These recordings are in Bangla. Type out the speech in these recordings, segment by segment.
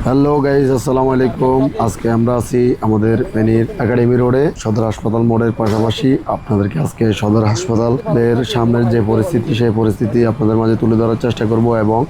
হ্যালো গাইজ, আসসালামু আলাইকুম। আজকে আমরা আছি আমাদের ফেনীর একাডেমি রোডে সদর হাসপাতাল মোড়ের পাশাপাশি। আপনাদেরকে আজকে সদর হাসপাতালের সামনের যে পরিস্থিতি, সেই পরিস্থিতি আপনাদের মাঝে তুলে ধরার চেষ্টা করব এবং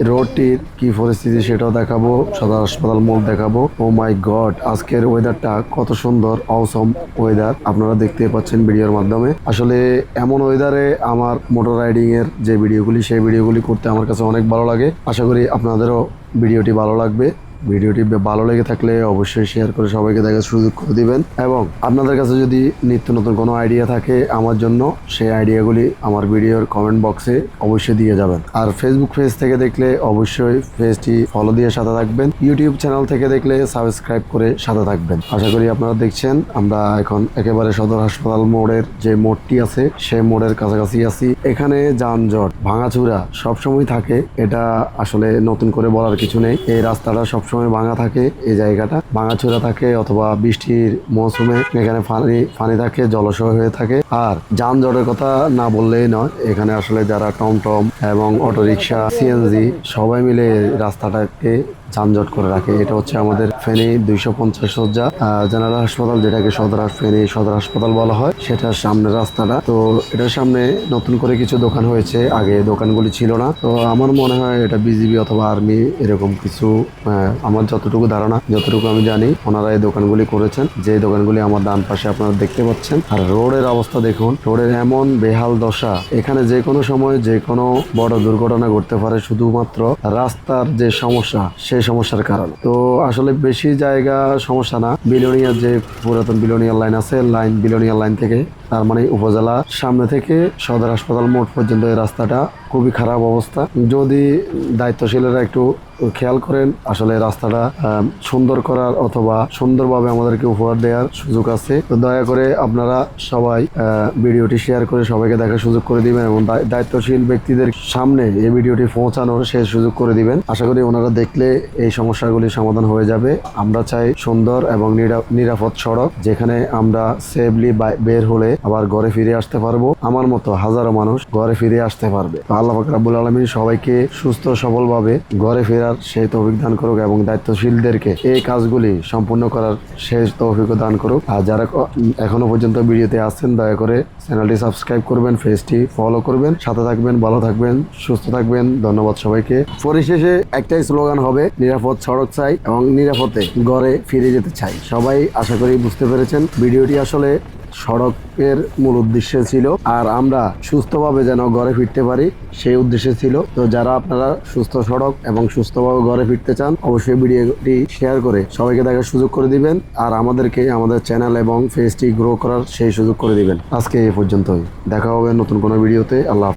রোডটির কি পরিস্থিতি সেটাও দেখাবো, সদর হাসপাতাল মোড় দেখাবো। ও মাই গড, আজকের ওয়েদারটা কত সুন্দর, অসম ওয়েদার আপনারা দেখতে পাচ্ছেন ভিডিওর মাধ্যমে। আসলে এমন ওয়েদারে আমার মোটর রাইডিং এর যে ভিডিওগুলি, সেই ভিডিওগুলি করতে আমার কাছে অনেক ভালো লাগে। আশা করি আপনাদেরও ভিডিওটি ভালো লাগবে। ভিডিওটি ভালো লেগে থাকলে অবশ্যই শেয়ার করে সবাইকে দেখার সুযোগ করে দিবেন এবং আপনাদের কাছে যদি নিত্য নতুন কোনো আইডিয়া থাকে আমার জন্য, সেই আইডিয়াগুলি আমার ভিডিওর কমেন্ট বক্সে অবশ্যই দিয়ে যাবেন। আর ফেসবুক পেজ থেকে দেখলে অবশ্যই পেজটি ফলো দিয়ে সাথে থাকবেন। ইউটিউব চ্যানেল থেকে দেখলে সাবস্ক্রাইব করে সাথে থাকবেন। আশা করি আপনারা দেখছেন আমরা এখন একেবারে সদর হাসপাতাল মোড়ের যে মোড়টি আছে সেই মোড়ের কাছাকাছি আছি। এখানে যানজট ভাঙাচুরা সবসময় থাকে, এটা আসলে নতুন করে বলার কিছু নেই। এই রাস্তাটা সবসময় ভাঙা থাকে, এই জায়গাটা ভাঙাচুরা থাকে, অথবা বৃষ্টির মৌসুমে এখানে পানি থাকে, জলাশয় হয়ে থাকে। আর যানজটের কথা না বললেই নয়, এখানে আসলে যারা টমটম এবং অটোরিকশা, সিএনজি সবাই মিলে রাস্তাটাকে যানজট করে রাখে। এটা হচ্ছে আমাদের ফেনী 250 শয্যা জেনারেল হাসপাতাল, যেটাকে ফেনী সদর হাসপাতাল বলা হয়, সেটার সামনের রাস্তাটা। তো এটার সামনে নতুন করে কিছু দোকান হয়েছে, আগে দোকানগুলি ছিল না। তো আমার মনে হয় এটা বিজিবি অথবা আর্মি এরকম কিছু, আমার যতটুকু ধারণা, যতটুকু আমি জানি, ওনারা এই দোকানগুলি করেছেন। যে দোকানগুলি আমার ডান পাশে আপনারা দেখতে পাচ্ছেন। আর রোডের অবস্থা দেখুন, রোডের এমন বেহাল দশা, এখানে যে কোনো সময় যে কোনো বড় দুর্ঘটনা ঘটতে পারে শুধুমাত্র রাস্তার যে সমস্যা, সেই সমস্যার কারণে। তো আসলে বেশি জায়গা সমস্যা না, বিলোনিয়ার যে পুরাতন বিলোনিয়ার লাইন আছে, বিলোনিয়ার লাইন থেকে, তার মানে উপজেলা সামনে থেকে সদর হাসপাতাল মোড় পর্যন্ত এই রাস্তাটা খুবই খারাপ অবস্থা। যদি দায়িত্বশীলেরা একটু খেয়াল করেন, আসলে রাস্তাটা সুন্দর করার অথবা সুন্দরভাবে আমাদেরকে উপহার দেওয়ার সুযোগ আছে। তো দয়া করে আপনারা সবাই ভিডিওটি শেয়ার করে সবাইকে দেখার সুযোগ করে দিবেন এবং দায়িত্বশীল ব্যক্তিদের সামনে এই ভিডিওটি পৌঁছানোর সেই সুযোগ করে দিবেন। আশা করি ওনারা দেখলে এই সমস্যাগুলি সমাধান হয়ে যাবে। আমরা চাই সুন্দর এবং নিরাপদ সড়ক, যেখানে আমরা সেফলি বের হলে আবার ঘরে ফিরে আসতে পারবো। আমার মতো হাজারো মানুষ ঘরে ফিরে আসতে পারবে। আল্লাহ পাক রব্বুল আলামিন সবাইকে সুস্থ সবলভাবে ঘরে ফেরার সেই তৌফিক দান করুক এবং দায়িত্বশীলদেরকে এই কাজগুলি সম্পূর্ণ করার শেষ তৌফিক দান করুক। আর যারা এখনো পর্যন্ত ভিডিওতে আসছেন, দয়া করে চ্যানেলটি সাবস্ক্রাইব করবেন, পেজটি ফলো করবেন, সাথে থাকবেন, ভালো থাকবেন, সুস্থ থাকবেন। ধন্যবাদ সবাইকে। পরিশেষে একটাই স্লোগান হবে, নিরাপদ সড়ক চাই এবং নিরাপদে ঘরে ফিরে যেতে চাই। সবাই আশা করি বুঝতে পেরেছেন। ভিডিওটি আসলে সড়কের মূল উদ্দেশ্য ছিল, আর আমরা সুস্থভাবে যেন ঘরে ফিরতে পারি সেই উদ্দেশ্যে ছিল। তো যারা আপনারা সুস্থ সড়ক এবং সুস্থভাবে ঘরে ফিরতে চান, অবশ্যই ভিডিওটি শেয়ার করে সবাইকে দেখার সুযোগ করে দিবেন আর আমাদেরকে আমাদের চ্যানেল এবং পেজটি গ্রো করার সেই সুযোগ করে দিবেন। আজকে এই পর্যন্তই, দেখা হবে নতুন কোনো ভিডিওতে। আল্লাহ।